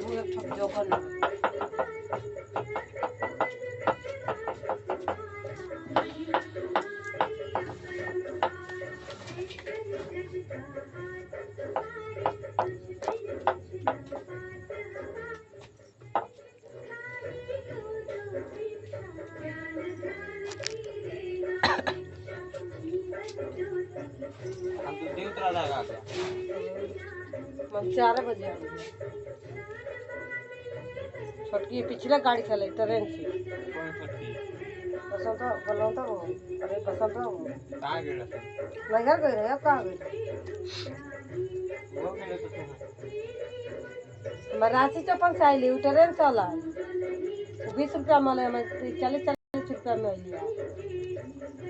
वो एक ठप जोकर हम तो उतरा लगा गया। हम 4 बजे आ गए। छोटकी पिछले गाड़ी चले ट्रेन से। कौन छोटकी? बसंत बलवंत हो। अरे बसंत हो। कहाँ गए रहे? नैहर गए रहे, अब कहाँ गए? वो गए तो तुम। मैं रांची चौपन से आई ली, ट्रेन से अला 20 रुपया मिले, मैं 40 रुपया में लिया।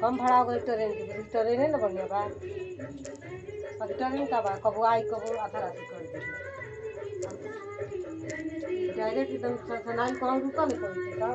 कम भाड़ा हो गई ट्रेन की, ट्रेन है ना बढ़िया बा। अब ट्रेन का बा कबो आई कबो आधा रात कर दी। डायरेक्ट एकदम सनाई कहाँ रुका नहीं पड़ी का।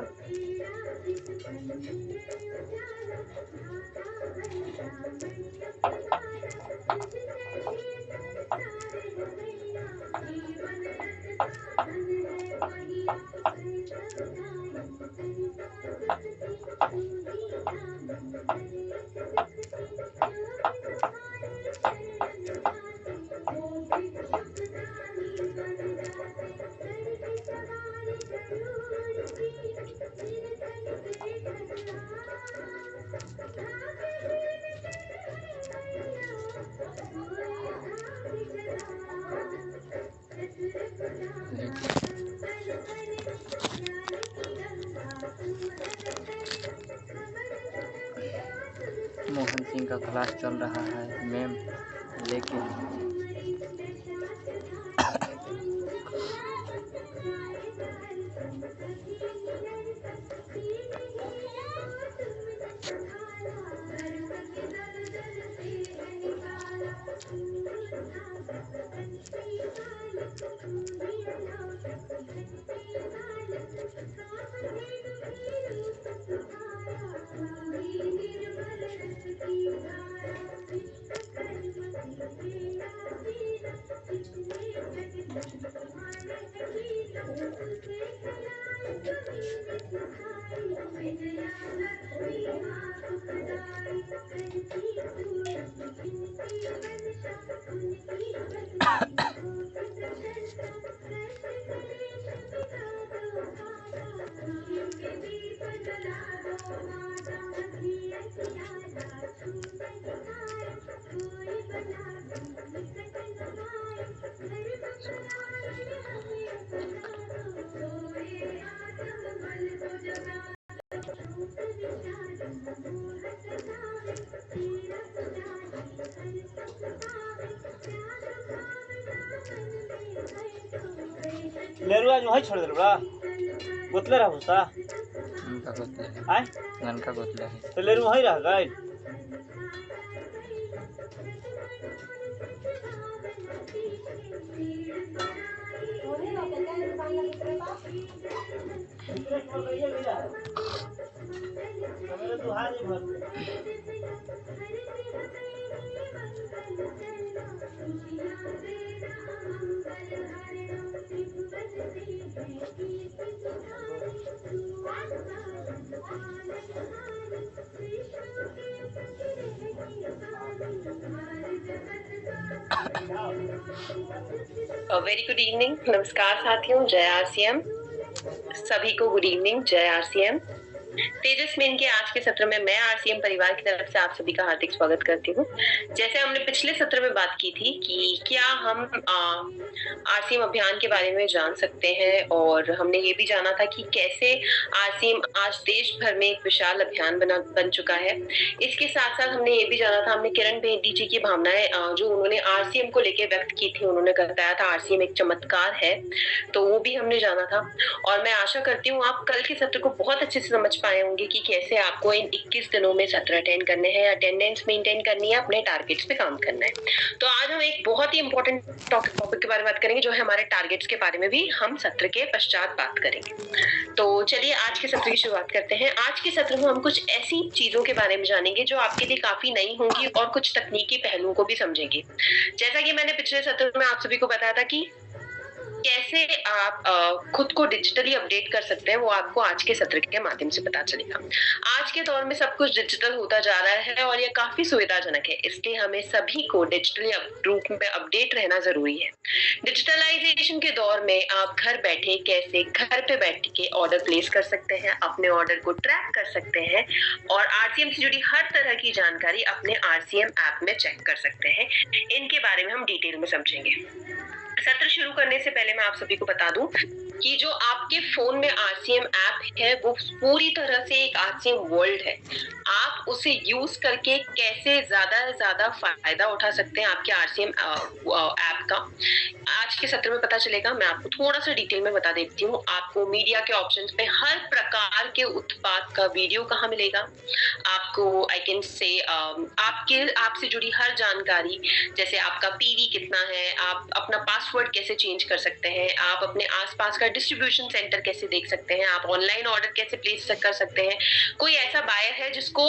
मोहन सिंह का क्लास चल रहा है मैम, लेकिन लेरू आज वही छोड़ दे बड़ा गोतले रहा भूसा उनका गोतले है, आय उनका गोतले है। तो लेरू वही रह गए। वेरी गुड इवनिंग, नमस्कार साथियों, जय आरसीएम। सभी को गुड इवनिंग, जय आरसीएम। तेजस मेन के आज के सत्र में मैं आरसीएम परिवार की तरफ से आप सभी का हार्दिक स्वागत करती हूँ। जैसे हमने पिछले सत्र में बात की थी कि क्या हम आरसीएम अभियान के बारे में जान सकते हैं, और हमने ये भी जाना था कि कैसे आरसीएम आज देश भर में एक विशाल अभियान बन चुका है। इसके साथ साथ हमने ये भी जाना था, हमने किरण बेदी जी की भावनाएं जो उन्होंने आरसीएम को लेकर व्यक्त की थी, उन्होंने बताया था आरसीएम एक चमत्कार है, तो वो भी हमने जाना था। और मैं आशा करती हूँ आप कल के सत्र को बहुत अच्छे से समझ पाए होंगे कि कैसे आपको इन 21 दिनों में सत्र अटेंड करने हैं, अटेंडेंस मेंटेन करनी है, अपने टारगेट्स पे काम करना है। तो आज हम एक बहुत ही इंपॉर्टेंट टॉपिक के बारे में बात करेंगे, जो है हमारे टारगेट्स के बारे में भी हम सत्र के पश्चात बात करेंगे। तो चलिए आज के सत्र की शुरुआत करते हैं। आज के सत्र में हम कुछ ऐसी चीजों के बारे में जानेंगे जो आपके लिए काफी नई होंगी और कुछ तकनीकी पहलुओं को भी समझेंगे। जैसा कि मैंने पिछले सत्र में आप सभी को बताया था कि कैसे आप खुद को डिजिटली अपडेट कर सकते हैं वो आपको आज के सत्र के माध्यम से पता चलेगा। आज के दौर में सब कुछ डिजिटल होता जा रहा है और ये काफी सुविधाजनक है, इसलिए हमें सभी को डिजिटली रूप में अपडेट रहना जरूरी है। डिजिटलाइजेशन के दौर में आप घर बैठे कैसे घर पे बैठ के ऑर्डर प्लेस कर सकते हैं, अपने ऑर्डर को ट्रैक कर सकते हैं और आरसीएम से जुड़ी हर तरह की जानकारी अपने आरसीएम ऐप में चेक कर सकते हैं। इनके बारे में हम डिटेल में समझेंगे। सत्र शुरू करने से पहले मैं आप सभी को बता दूं कि जो आपके फोन में आरसीएम ऐप है वो पूरी तरह से एक आरसीएम वर्ल्ड है। आप उसे यूज करके कैसे ज्यादा से ज्यादा फायदा उठा सकते हैं आपके आरसीएम ऐप का, आज के सत्र में पता चलेगा। मैं आपको थोड़ा सा डिटेल में बता देती हूँ। आपको मीडिया के ऑप्शंस पे हर प्रकार के उत्पाद का वीडियो कहाँ मिलेगा, आपको आई कैन से आपसे जुड़ी हर जानकारी, जैसे आपका पीवी कितना है, आप अपना पासवर्ड कैसे चेंज कर सकते हैं, आप अपने आसपास का डिस्ट्रीब्यूशन सेंटर कैसे देख सकते हैं, आप ऑनलाइन ऑर्डर कैसे प्लेस कर सकते हैं। कोई ऐसा बायर है जिसको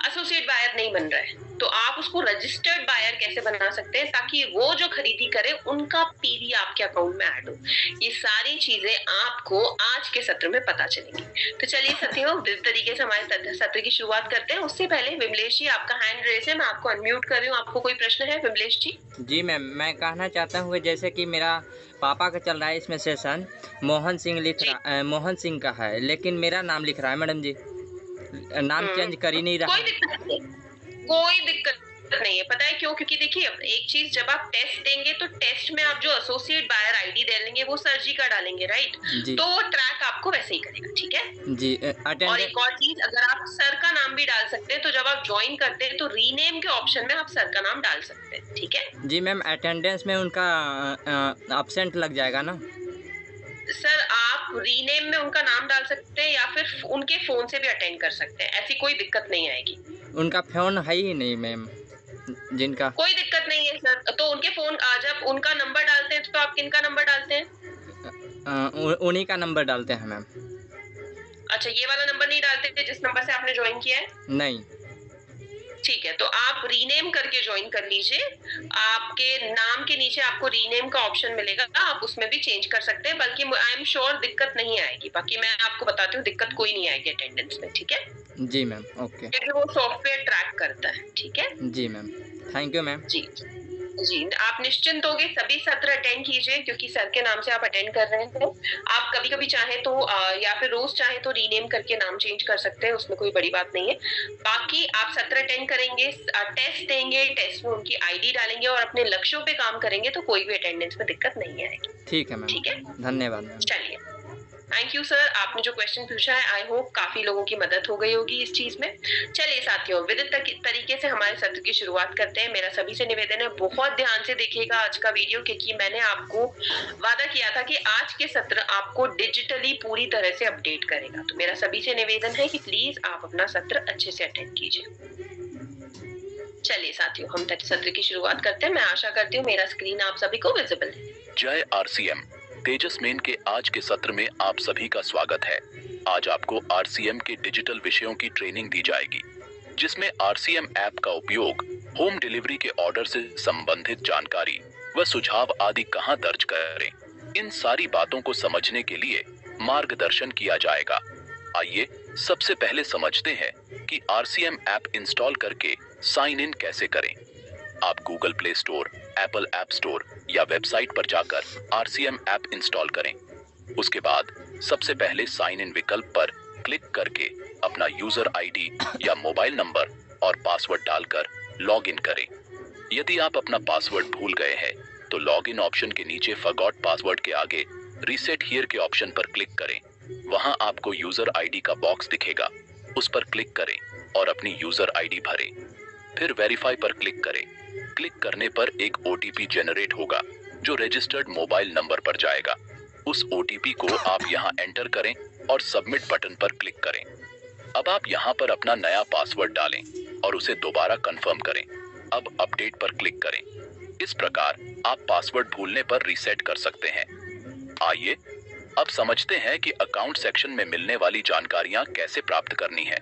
एसोसिएट बायर नहीं बन रहा है तो आप उसको रजिस्टर्ड बायर कैसे बना सकते हैं ताकि वो जो खरीदी करे उनका पीवी आपके अकाउंट में ऐड हो। ये सारी चीजें आपको आज के सत्र में पता चलेंगी। तो चलिए साथियों, जिस तरीके से हमारे सत्र की शुरुआत करते हैं उससे पहले विमलेश जी आपका हैंड रेस है, मैं आपको अनम्यूट कर रही हूँ। आपको कोई प्रश्न है विमलेश जी? जी मैम, मैं कहना चाहता हूँ जैसे कि मेरा पापा का चल रहा है इसमें सेशन, मोहन सिंह का है, लेकिन मेरा नाम लिख रहा है मैडम जी, नाम चेंज कर ही नहीं रहा। कोई दिक्कत नहीं है। पता है क्यों? क्योंकि देखिए एक चीज, जब आप टेस्ट देंगे तो टेस्ट में आप जो एसोसिएट बायर आईडी डालेंगे वो सर जी का डालेंगे, राइट? तो वो ट्रैक आपको वैसे ही करेगा, ठीक है जी। और एक और चीज, अगर आप सर का नाम भी डाल सकते हैं तो जब आप ज्वाइन करते हैं तो रीनेम के ऑप्शन में आप सर का नाम डाल सकते हैं, ठीक है जी। मैम अटेंडेंस में उनका एब्सेंट लग जाएगा ना? सर आप रीनेम में उनका नाम डाल सकते हैं या फिर उनके फोन से भी अटेंड कर सकते हैं, ऐसी कोई दिक्कत नहीं आएगी। उनका फोन है ही नहीं मैम, जिनका कोई दिक्कत नहीं है सर। तो उनके फोन, जब उनका नंबर डालते हैं तो आप किनका नंबर डालते हैं? उन्हीं का नंबर डालते हैं मैम। अच्छा, ये वाला नंबर नहीं डालते थे जिस नंबर से आपने ज्वाइन किया है? नहीं। ठीक है, तो आप रीनेम करके ज्वाइन कर लीजिए। आपके नाम के नीचे आपको रीनेम का ऑप्शन मिलेगा, आप उसमें भी चेंज कर सकते हैं, बल्कि आई एम श्योर दिक्कत नहीं आएगी। बाकी मैं आपको बताती हूँ, दिक्कत कोई नहीं आएगी अटेंडेंस में, ठीक है जी मैम, ओके। क्योंकि वो सॉफ्टवेयर ट्रैक करता है, ठीक है जी मैम, थैंक यू मैम। जी जी, आप निश्चिंत होगे, सभी सत्र अटेंड कीजिए क्योंकि सर के नाम से आप अटेंड कर रहे हैं। आप कभी कभी चाहे तो या फिर रोज चाहे तो रीनेम करके नाम चेंज कर सकते हैं, उसमें कोई बड़ी बात नहीं है। बाकी आप सत्र अटेंड करेंगे, टेस्ट देंगे, टेस्ट में उनकी आईडी डालेंगे और अपने लक्ष्यों पे काम करेंगे तो कोई भी अटेंडेंस में दिक्कत नहीं आएगी। ठीक है मैम, ठीक है, धन्यवाद मैम। चलिए, थैंक यू सर। आपने जो क्वेश्चन पूछा है, आई होप काफी लोगों की मदद हो गई होगी इस चीज में। चलिए साथियों, विधित तरीके से हमारे सत्र की शुरुआत करते हैं। मेरा सभी से निवेदन है, बहुत ध्यान से देखिएगा आज का वीडियो, क्योंकि मैंने आपको वादा किया था कि आज के सत्र आपको डिजिटली पूरी तरह से अपडेट करेगा। तो मेरा सभी से निवेदन है कि प्लीज आप अपना सत्र अच्छे से अटेंड कीजिए। चलिए साथियों, हम सत्र की शुरुआत करते हैं। मैं आशा करती हूँ मेरा स्क्रीन आप सभी को विजिबल है। जय आरसीएम, तेजस मेन के आज के सत्र में आप सभी का स्वागत है। आज आपको आरसीएम के डिजिटल विषयों की ट्रेनिंग दी जाएगी, जिसमें आरसीएम ऐप का उपयोग होम डिलीवरी के ऑर्डर से संबंधित जानकारी व सुझाव आदि कहां दर्ज करें, इन सारी बातों को समझने के लिए मार्गदर्शन किया जाएगा। आइए सबसे पहले समझते हैं कि आरसीएम ऐप इंस्टॉल करके साइन इन कैसे करें। आप Google play store, Apple app store या वेबसाइट पर जाकर आरसीएम ऐप इंस्टॉल करें। उसके बाद सबसे पहले साइन इन विकल्प पर क्लिक करके अपना यूजर आईडी या मोबाइल नंबर और पासवर्ड डालकर लॉग इन करें। यदि आप अपना पासवर्ड भूल गए हैं तो लॉग इन ऑप्शन के नीचे फॉरगॉट पासवर्ड के आगे रीसेट हियर के ऑप्शन पर क्लिक करें। वहां आपको यूजर आईडी का बॉक्स दिखेगा, उस पर क्लिक करें और अपनी यूजर आईडी भरें। फिर वेरीफाई पर क्लिक करें। क्लिक करने पर एक ओटीपी जनरेट होगा जो रजिस्टर्ड मोबाइल नंबर पर जाएगा। उस ओटीपी को आप यहां एंटर करें और सबमिट बटन पर क्लिक करें। अब आप यहां पर अपना नया पासवर्ड डालें और उसे दोबारा कंफर्म करें। अब अपडेट पर क्लिक करें। इस प्रकार आप पासवर्ड भूलने पर रीसेट कर सकते हैं। आइए अब समझते हैं कि अकाउंट सेक्शन में मिलने वाली जानकारियां कैसे प्राप्त करनी है।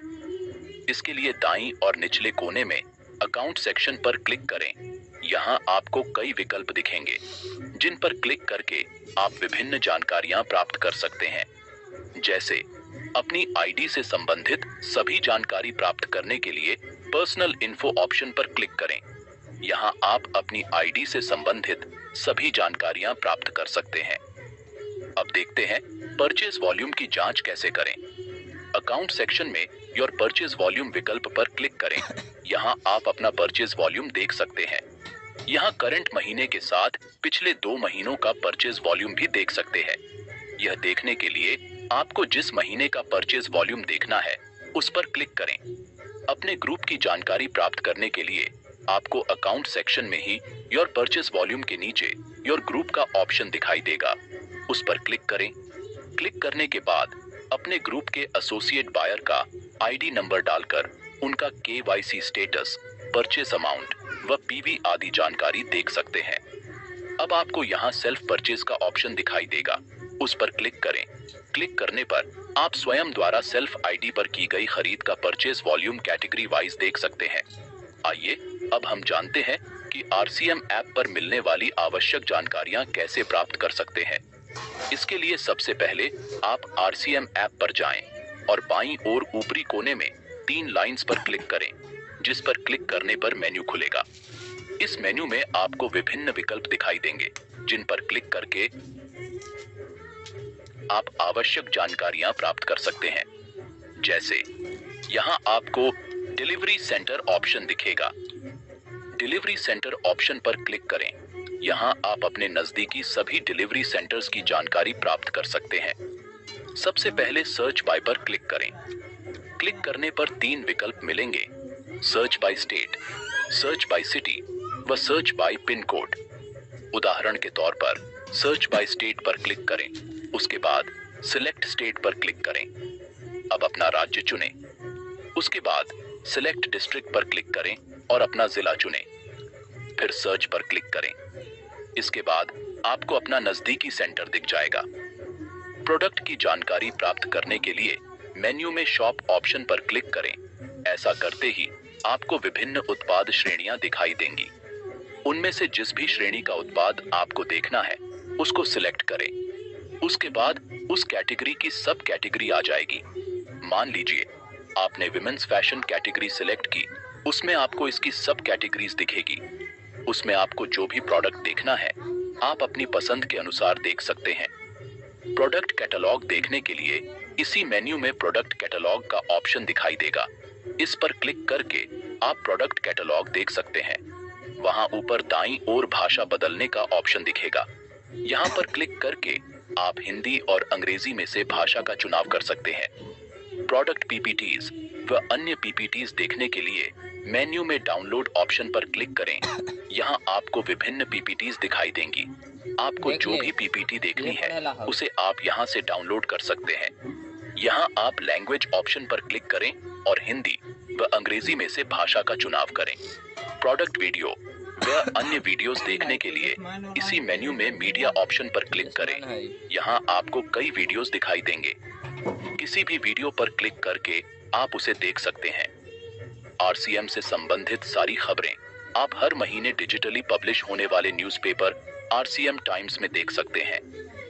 इसके लिए दाईं और निचले कोने में अकाउंट सेक्शन पर क्लिक करें। यहाँ आपको कई विकल्प दिखेंगे, जिन पर क्लिक करके आप विभिन्न जानकारियां प्राप्त कर सकते हैं। जैसे अपनी आईडी से संबंधित सभी जानकारी प्राप्त करने के लिए पर्सनल इन्फो ऑप्शन पर क्लिक करें। यहां आप अपनी आईडी से संबंधित सभी जानकारियां प्राप्त कर सकते हैं। अब देखते हैं परचेज वॉल्यूम की जांच कैसे करें। अकाउंट सेक्शन में योर परचेज वॉल्यूम विकल्प पर क्लिक करें। यहां आप अपना परचेज वॉल्यूम देख सकते हैं। यहां करंट महीने के साथ पिछले 2 महीनों का परचेज वॉल्यूम भी देख सकते हैं। यह देखने के लिए आपको जिस महीने का परचेज वॉल्यूम देखना है उस पर क्लिक करें। अपने ग्रुप की जानकारी प्राप्त करने के लिए आपको अकाउंट सेक्शन में ही योर परचेज वॉल्यूम के नीचे योर ग्रुप का ऑप्शन दिखाई देगा, उस पर क्लिक करें। क्लिक करने के बाद अपने ग्रुप के एसोसिएट बायर का आईडी नंबर डालकर उनका केवाईसी स्टेटस, परचेज अमाउंट व पीवी आदि जानकारी देख सकते हैं। अब आपको यहां सेल्फ परचेज का ऑप्शन दिखाई देगा, उस पर क्लिक करें। क्लिक करने पर आप स्वयं द्वारा सेल्फ आईडी पर की गई खरीद का परचेज वॉल्यूम कैटेगरी वाइज देख सकते हैं। आइए अब हम जानते हैं कि आरसीएम ऐप पर मिलने वाली आवश्यक जानकारियां कैसे प्राप्त कर सकते हैं। इसके लिए सबसे पहले आप आरसीएम ऐप पर जाएं और बाईं ओर ऊपरी कोने में 3 लाइंस पर क्लिक करें, जिस पर क्लिक करने पर मेन्यू खुलेगा। इस मेन्यू में आपको विभिन्न विकल्प दिखाई देंगे, जिन पर क्लिक करके आप आवश्यक जानकारियां प्राप्त कर सकते हैं। जैसे यहां आपको डिलीवरी सेंटर ऑप्शन दिखेगा। डिलीवरी सेंटर ऑप्शन पर क्लिक करें। यहां आप अपने नजदीकी सभी डिलीवरी सेंटर्स की जानकारी प्राप्त कर सकते हैं। सबसे पहले सर्च बाय पर क्लिक करें। क्लिक करने पर 3 विकल्प मिलेंगे, search by state, search by city व सर्च बाय पिन कोड। उदाहरण के तौर पर सर्च बाय स्टेट पर क्लिक करें, उसके बाद सिलेक्ट स्टेट पर क्लिक करें। अब अपना राज्य चुनें। उसके बाद सिलेक्ट डिस्ट्रिक्ट पर क्लिक करें और अपना जिला चुनें। फिर सर्च पर क्लिक करें। इसके बाद आपको अपना नजदीकी सेंटर दिख जाएगा। प्रोडक्ट की जानकारी प्राप्त करने के लिए मेन्यू में शॉप ऑप्शन पर क्लिक करें। ऐसा करते ही आपको विभिन्न उत्पाद श्रेणियां दिखाई देंगी। उनमें से जिस भी श्रेणी का उत्पाद आपको देखना है उसको सिलेक्ट करें। उसके बाद उस कैटेगरी की सब कैटेगरी आ जाएगी। मान लीजिए आपने विमेंस फैशन कैटेगरी सिलेक्ट की, उसमें आपको इसकी सब कैटेगरीज दिखेगी। उसमें आपको जो भी प्रोडक्ट देखना है आप अपनी पसंद के अनुसार देख सकते हैं। प्रोडक्ट कैटलॉग देखने के लिए इसी मेन्यू में प्रोडक्ट कैटलॉग का ऑप्शन दिखाई देगा। इस पर क्लिक करके आप प्रोडक्ट कैटलॉग देख सकते हैं। वहां ऊपर दाईं ओर भाषा बदलने का ऑप्शन दिखेगा। यहां पर क्लिक करके आप हिंदी और अंग्रेजी में से भाषा का चुनाव कर सकते हैं। प्रोडक्ट पीपीटीज व अन्य पीपीटीज देखने के लिए मेन्यू में डाउनलोड ऑप्शन पर क्लिक करें। यहां आपको विभिन्न पीपीटीज दिखाई देंगी। आपको जो भी पीपीटी देखनी है उसे आप यहां से डाउनलोड कर सकते हैं। यहां आप लैंग्वेज ऑप्शन पर क्लिक करें और हिंदी व अंग्रेजी में से भाषा का चुनाव करें। प्रोडक्ट वीडियो व अन्य वीडियोस देखने के लिए इसी मेन्यू में मीडिया ऑप्शन पर क्लिक करें। यहां आपको कई वीडियोस दिखाई देंगे। किसी भी वीडियो पर क्लिक करके आप उसे देख सकते हैं। आरसीएम से संबंधित सारी खबरें आप हर महीने डिजिटली पब्लिश होने वाले न्यूज़पेपर आरसीएम टाइम्स में देख सकते हैं।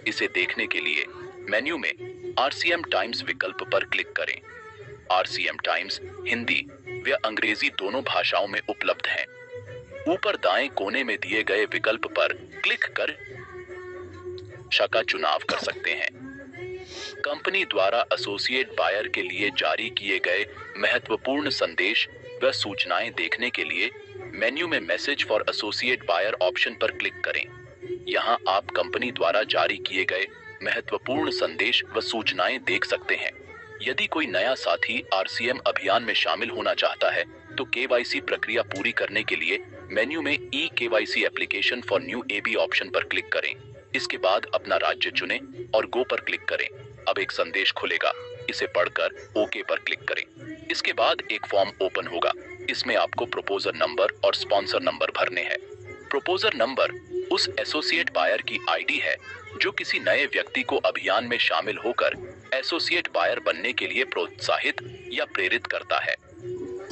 इसे देखने के लिए मेन्यू में आरसीएम टाइम्स विकल्प पर क्लिक करें। आरसीएम टाइम्स हिंदी व अंग्रेजी दोनों भाषाओं में उपलब्ध है। ऊपर दाएं कोने में दिए गए विकल्प पर क्लिक कर भाषा का चुनाव कर सकते हैं। कंपनी द्वारा एसोसिएट बायर के लिए जारी किए गए महत्वपूर्ण संदेश व सूचनाएं देखने के लिए मेन्यू में message for associate buyer option पर क्लिक करें। यहां आप कंपनी द्वारा जारी किए गए महत्वपूर्ण संदेश व सूचनाएं देख सकते हैं। यदि कोई नया साथी आरसीएम अभियान में शामिल होना चाहता है तो केवाईसी प्रक्रिया पूरी करने के लिए मेन्यू में e KYC application for new AB option पर क्लिक करें। इसके बाद अपना राज्य चुनें और गो पर क्लिक करें। अब एक संदेश खुलेगा, इसे पढ़कर ओके पर क्लिक करें। इसके बाद एक फॉर्म ओपन होगा। इसमें आपको प्रपोजर नंबर और स्पॉन्सर नंबर भरने हैं। प्रपोजर नंबर उस एसोसिएट बायर की आईडी है जो किसी नए व्यक्ति को अभियान में शामिल होकर एसोसिएट बायर बनने के लिए प्रोत्साहित या प्रेरित करता है।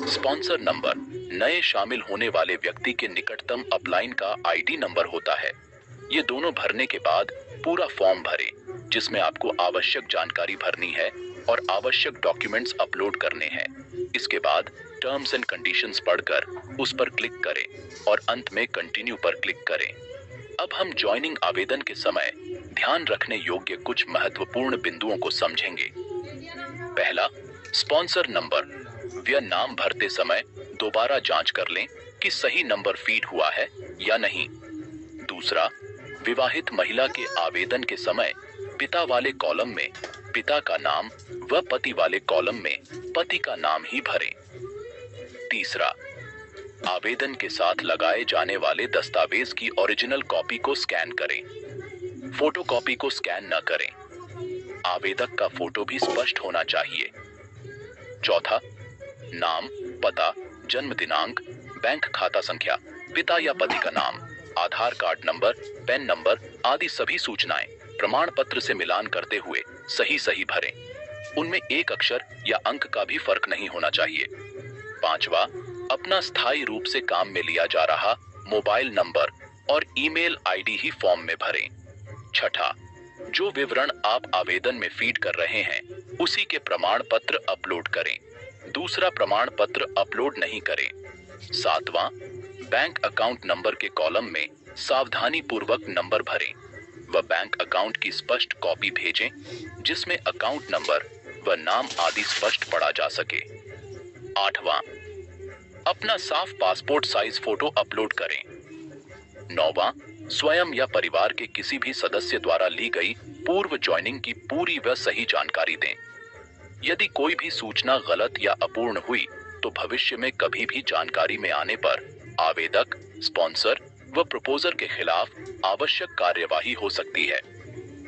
स्पॉन्सर नंबर नए शामिल होने वाले व्यक्ति के निकटतम अपलाइन का आईडी नंबर होता है। ये दोनों भरने के बाद पूरा फॉर्म भरें, जिसमें आपको आवश्यक जानकारी भरनी है और आवश्यक डॉक्यूमेंट्स अपलोड करने हैं। इसके बाद टर्म्स एंड कंडीशंस पढ़कर उस पर क्लिक करें और अंत में कंटिन्यू पर क्लिक करें। अब हम ज्वाइनिंग आवेदन के समय ध्यान रखने योग्य कुछ महत्वपूर्ण बिंदुओं को समझेंगे। पहला, स्पॉन्सर नंबर। यह नाम भरते समय दोबारा जांच कर लें कि सही नंबर फीड हुआ है या नहीं। दूसरा, विवाहित महिला के आवेदन के समय पिता वाले कॉलम में पिता का नाम व पति वाले कॉलम में पति का नाम ही भरें। तीसरा, आवेदन के साथ लगाए जाने वाले दस्तावेज की ओरिजिनल कॉपी को स्कैन करें। फोटोकॉपी को स्कैन न करें। आवेदक का फोटो भी स्पष्ट होना चाहिए। चौथा, नाम, पता, जन्म दिनांक, बैंक खाता संख्या, पिता या पति का नाम, आधार कार्ड नंबर, पैन नंबर आदि सभी सूचनाएं प्रमाण पत्र से मिलान करते हुए सही भरें। उनमें एक अक्षर या अंक का भी फर्क नहीं होना चाहिए। पांचवा, अपना स्थायी रूप से काम में लिया जा रहा मोबाइल नंबर और ईमेल आईडी ही फॉर्म में भरें। छठा, जो विवरण आप आवेदन में फीड कर रहे हैं उसी के प्रमाण पत्र अपलोड करें। दूसरा प्रमाण पत्र अपलोड नहीं करें। सातवां, बैंक अकाउंट नंबर के कॉलम में सावधानी पूर्वक नंबर भरें व बैंक अकाउंट की स्पष्ट कॉपी भेजें जिसमें अकाउंट नंबर व नाम आदि स्पष्ट पढ़ा जा सके। आठवां, अपना साफ पासपोर्ट साइज फोटो अपलोड करें। नौवां, स्वयं या परिवार के किसी भी सदस्य द्वारा ली गई पूर्व ज्वाइनिंग की पूरी व सही जानकारी दें। यदि कोई भी सूचना गलत या अपूर्ण हुई तो भविष्य में कभी भी जानकारी में आने पर आवेदक, स्पॉन्सर व प्रपोजर के खिलाफ आवश्यक कार्यवाही हो सकती है।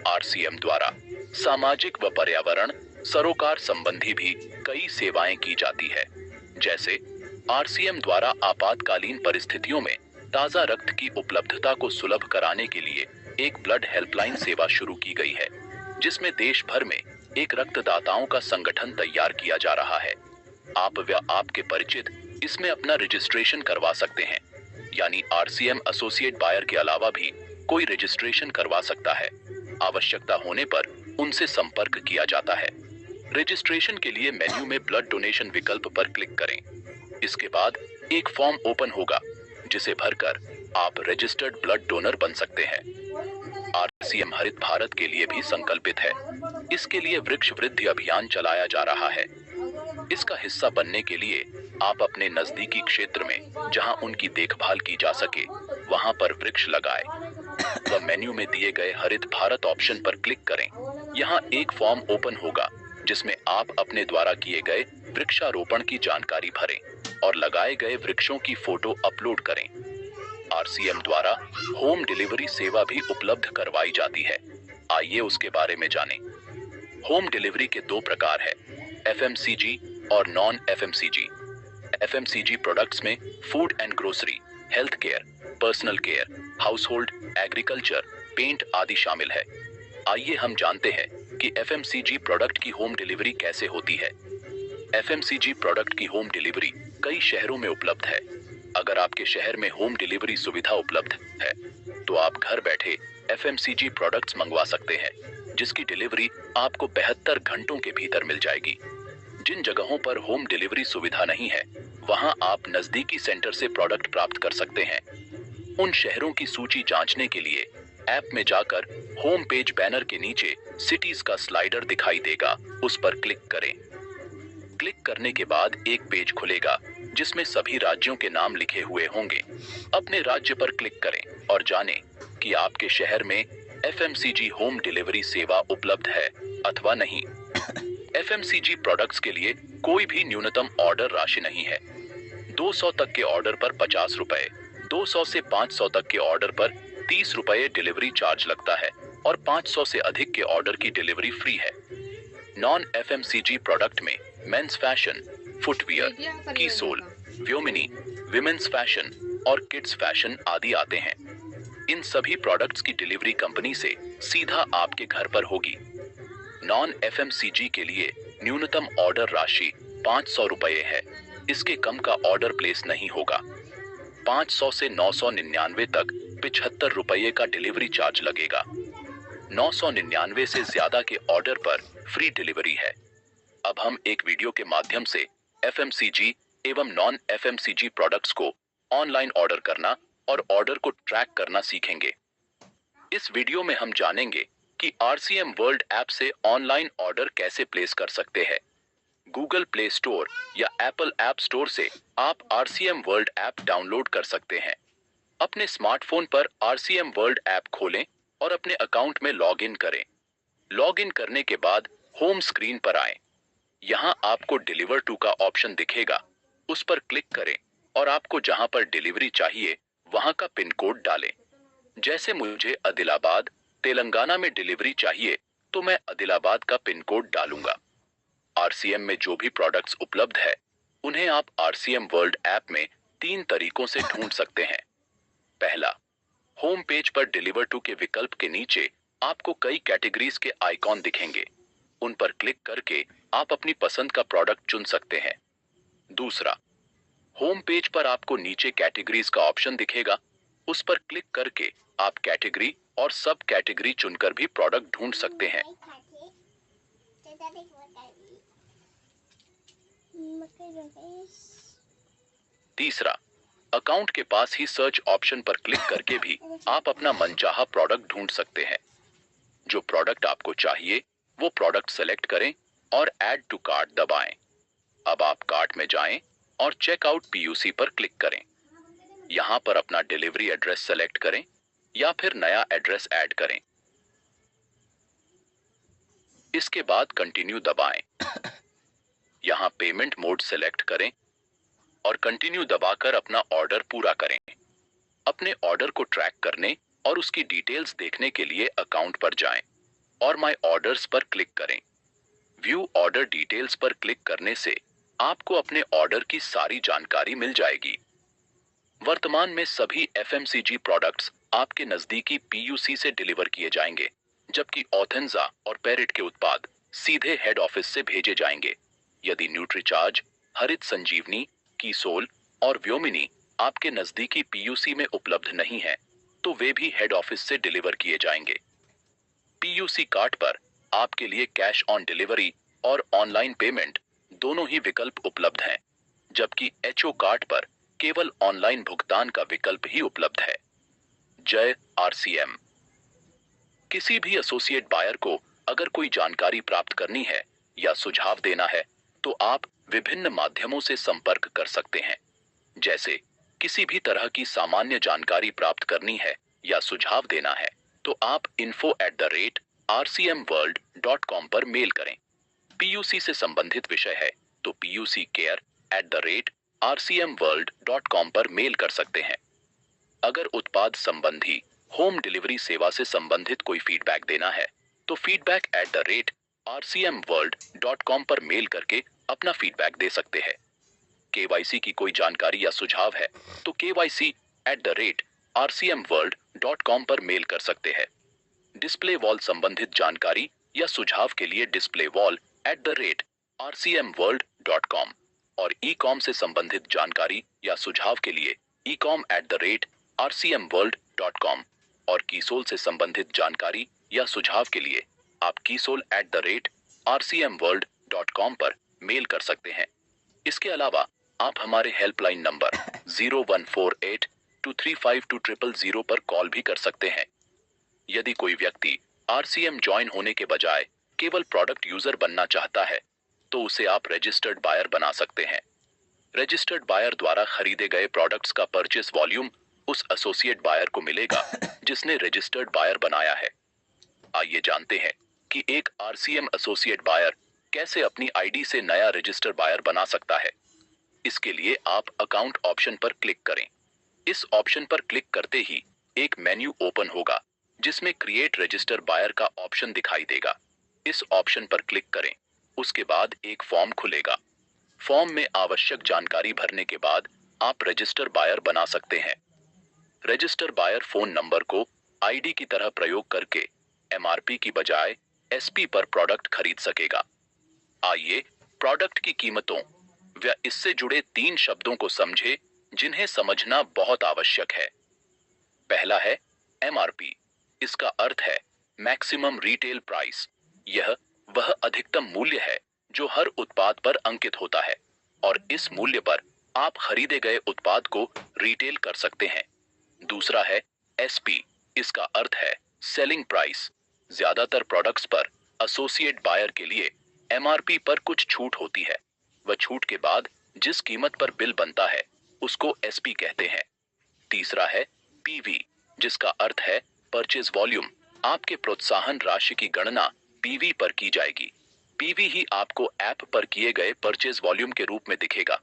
आरसीएम द्वारा सामाजिक व पर्यावरण सरोकार संबंधी भी कई सेवाएं की जाती है। जैसे आरसीएम द्वारा आपातकालीन परिस्थितियों में ताजा रक्त की उपलब्धता को सुलभ कराने के लिए एक ब्लड हेल्पलाइन सेवा शुरू की गई है, जिसमें देश भर में एक रक्तदाताओं का संगठन तैयार किया जा रहा है। आप व आपके परिचित इसमें अपना रजिस्ट्रेशन करवा सकते हैं, यानी आरसीएम एसोसिएट बायर के अलावा भी कोई रजिस्ट्रेशन करवा सकता है। आवश्यकता होने पर उनसे संपर्क किया जाता है। रजिस्ट्रेशन के लिए मेन्यू में ब्लड डोनेशन विकल्प पर क्लिक करें। इसके बाद एक फॉर्म ओपन होगा जिसे भरकर आप रजिस्टर्ड ब्लड डोनर बन सकते हैं। आरसीएम हरित भारत के लिए भी संकल्पित है। इसके लिए वृक्ष वृद्धि अभियान चलाया जा रहा है। इसका हिस्सा बनने के लिए आप अपने नजदीकी क्षेत्र में जहां उनकी देखभाल की जा सके वहां पर वृक्ष लगाएं व मेन्यू में दिए गए हरित भारत ऑप्शन पर क्लिक करें। यहां एक फॉर्म ओपन होगा जिसमें आप अपने द्वारा किए गए वृक्षारोपण की जानकारी भरें और लगाए गए वृक्षों की फोटो अपलोड करें। आरसीएम द्वारा होम डिलीवरी सेवा भी उपलब्ध करवाई जाती है। आइए उसके बारे में जानें। होम डिलीवरी के दो प्रकार है, एफएमसीजी और नॉन एफएमसीजी। एफएमसीजी प्रोडक्ट्स में food and grocery, health care, personal care, household, agriculture, paint आदि शामिल है। आइए हम जानते हैं कि एफएमसीजी प्रोडक्ट की होम डिलीवरी कैसे होती है। एफएमसीजी प्रोडक्ट की होम डिलीवरी कई शहरों में उपलब्ध है। अगर आपके शहर में होम डिलीवरी सुविधा उपलब्ध है तो आप घर बैठे एफएमसीजी प्रोडक्ट्स मंगवा सकते हैं, जिसकी डिलीवरी आपको 72 घंटों के भीतर मिल जाएगी। जिन जगहों पर होम डिलीवरी सुविधा नहीं है वहां आप नजदीकी सेंटर से प्रोडक्ट प्राप्त कर सकते हैं। उन शहरों की सूची जांचने के लिए ऐप में जाकर होम पेज बैनर के नीचे सिटीज का स्लाइडर दिखाई देगा, उस पर क्लिक करें। क्लिक करने के बाद एक पेज खुलेगा जिसमें सभी राज्यों के नाम लिखे हुए होंगे। अपने राज्य पर क्लिक करें और जानें कि आपके शहर में एफएमसीजी होम डिलीवरी सेवा उपलब्ध है अथवा नहीं। एफएमसीजी प्रोडक्ट्स के लिए कोई भी न्यूनतम ऑर्डर राशि नहीं है। 200 तक के ऑर्डर पर 50 रुपए, 200 से 500 तक के ऑर्डर पर 30 रुपए डिलीवरी चार्ज लगता है और 500 से अधिक के ऑर्डर की डिलीवरी फ्री है। नॉन एफएमसीजी प्रोडक्ट में मेंस फैशन, फुटवियर, की सोल, व्योमिनी, विमेन्स फैशन और किड्स फैशन आदि आते हैं। इन सभी प्रोडक्ट्स की डिलीवरी कंपनी से सीधा आपके घर पर होगी। नॉन एफएमसीजी के लिए न्यूनतम ऑर्डर राशि 500 रुपए है। इसके कम का ऑर्डर प्लेस नहीं होगा। 500 से 999 तक ₹75 का डिलीवरी चार्ज लगेगा। 999 से ज्यादा के ऑर्डर पर फ्री डिलीवरी है। अब हम एक वीडियो के माध्यम से FMCG एवं नॉन FMCG प्रोडक्ट्स को ऑनलाइन ऑर्डर करना और ऑर्डर को ट्रैक करना सीखेंगे। इस वीडियो में हम जानेंगे कि RCM वर्ल्ड ऐप से ऑनलाइन ऑर्डर कैसे प्लेस कर सकते हैं। गूगल प्ले स्टोर या एप्पल ऐप स्टोर से आप RCM वर्ल्ड ऐप डाउनलोड कर सकते हैं। अपने स्मार्टफोन पर RCM वर्ल्ड ऐप खोलें और अपने अकाउंट में लॉग इन करें। लॉग इन करने के बाद होम स्क्रीन पर आएं। यहाँ आपको डिलीवर टू का ऑप्शन दिखेगा, उस पर क्लिक करें और आपको जहाँ पर डिलीवरी चाहिए वहाँ का पिन कोड डालें। जैसे मुझे आदिलाबाद, तेलंगाना में डिलीवरी चाहिए तो मैं आदिलाबाद का पिन कोड डालूंगा। RCM में जो भी प्रोडक्ट्स उपलब्ध है उन्हें आप RCM वर्ल्ड ऐप में 3 तरीकों से ढूंढ सकते हैं। पहला, होम पेज पर डिलीवर टू के विकल्प के नीचे आपको कई कैटेगरीज के आइकॉन दिखेंगे। उन पर क्लिक करके आप अपनी पसंद का प्रोडक्ट चुन सकते हैं। दूसरा, होम पेज पर आपको नीचे कैटेगरीज का ऑप्शन दिखेगा, उस पर क्लिक करके आप कैटेगरी और सब कैटेगरी चुनकर भी प्रोडक्ट ढूंढ सकते हैं। तीसरा, अकाउंट के पास ही सर्च ऑप्शन पर क्लिक करके भी आप अपना मनचाहा प्रोडक्ट ढूंढ सकते हैं। जो प्रोडक्ट आपको चाहिए वो प्रोडक्ट सेलेक्ट करें और ऐड टू कार्ट दबाएं। अब आप कार्ट में जाएं और चेकआउट PUC पर क्लिक करें। यहां पर अपना डिलीवरी एड्रेस सेलेक्ट करें या फिर नया एड्रेस ऐड करें। इसके बाद कंटिन्यू दबाएं। यहां पेमेंट मोड सेलेक्ट करें और कंटिन्यू दबाकर अपना ऑर्डर पूरा करें। अपने ऑर्डर को ट्रैक करने और उसकी डिटेल्स देखने के लिए अकाउंट पर जाएं और माय ऑर्डर्स पर क्लिक करें। व्यू ऑर्डर डिटेल्स पर क्लिक करने से आपको अपने ऑर्डर की सारी जानकारी मिल जाएगी। वर्तमान में सभी FMCG प्रोडक्ट्स आपके नजदीकी PUC से डिलीवर किए जाएंगे, जबकि ऑथेंजा और पेरिट के उत्पाद सीधे हेड ऑफिस से भेजे जाएंगे। यदि न्यूट्रीचार्ज, हरित संजीवनी, कीसोल और व्योमिनी आपके नजदीकी PUC में उपलब्ध नहीं है तो वे भी हेड ऑफिस से डिलीवर किए जाएंगे। PUC कार्ड पर आपके लिए कैश ऑन डिलीवरी और ऑनलाइन पेमेंट दोनों ही विकल्प उपलब्ध हैं, जबकि HO कार्ड पर केवल ऑनलाइन भुगतान का विकल्प ही उपलब्ध है। जय RCM। किसी भी एसोसिएट बायर को अगर कोई जानकारी प्राप्त करनी है या सुझाव देना है तो आप विभिन्न माध्यमों से संपर्क कर सकते हैं। जैसे किसी भी तरह की सामान्य जानकारी प्राप्त करनी है या सुझाव देना है तो आप info@rcmworld.com पर मेल करें। PUC से संबंधित विषय है तो puccare@rcmworld.com पर मेल कर सकते हैं। अगर उत्पाद संबंधी होम डिलीवरी सेवा से संबंधित कोई फीडबैक देना है तो feedback@rcmworld.com पर मेल करके अपना फीडबैक दे सकते हैं। KYC की कोई जानकारी या सुझाव है तो kyc@rcmworld.com पर मेल कर सकते हैं। डिस्प्ले वॉल संबंधित जानकारी या सुझाव के लिए displaywall@rcmworld.com और ई-कॉम से संबंधित जानकारी या सुझाव के लिए ecom@rcmworld.com और कीसोल से संबंधित जानकारी या सुझाव के लिए आप कीसोल@rcmworld.com पर मेल कर सकते हैं। इसके अलावा आप हमारे हेल्पलाइन नंबर 0148235200 पर कॉल भी कर सकते हैं। यदि कोई व्यक्ति RCM ज्वाइन होने के बजाय केवल प्रोडक्ट यूजर बनना चाहता है तो उसे आप रजिस्टर्ड बायर बना सकते हैं। रजिस्टर्ड बायर द्वारा खरीदे गए प्रोडक्ट्स का परचेस वॉल्यूम उस एसोसिएट बायर को मिलेगा जिसने रजिस्टर्ड बायर बनाया है। आइए जानते हैं कि एक RCM एसोसिएट बायर कैसे अपनी ID से नया रजिस्टर बायर बना सकता है। इसके लिए आप अकाउंट ऑप्शन पर क्लिक करें। इस ऑप्शन पर क्लिक करते ही एक मेन्यू ओपन होगा जिसमें क्रिएट रजिस्टर बायर का ऑप्शन दिखाई देगा। इस ऑप्शन पर क्लिक करें। उसके बाद एक फॉर्म खुलेगा। फॉर्म में आवश्यक जानकारी भरने के बाद आप रजिस्टर बायर बना सकते हैं। रजिस्टर बायर फोन नंबर को ID की तरह प्रयोग करके MRP की बजाय SP पर प्रोडक्ट खरीद सकेगा। आइए प्रोडक्ट की कीमतों व इससे जुड़े 3 शब्दों को समझे जिन्हें समझना बहुत आवश्यक है। पहला है MRP। इसका अर्थ है मैक्सिमम रिटेल प्राइस। यह वह अधिकतम मूल्य है जो हर उत्पाद पर अंकित होता है और इस मूल्य पर आप खरीदे गए उत्पाद को रिटेल कर सकते हैं। दूसरा है SP। इसका अर्थ है सेलिंग प्राइस। ज्यादातर प्रोडक्ट्स पर एसोसिएट बायर के लिए MRP पर कुछ छूट होती है। वह छूट के बाद जिस कीमत पर बिल बनता है उसको SP कहते हैं। तीसरा है PV, जिसका अर्थ है परचेज वॉल्यूम। आपके प्रोत्साहन राशि की गणना PV पर की जाएगी। PV ही आपको ऐप पर किए गए परचेज वॉल्यूम के रूप में दिखेगा।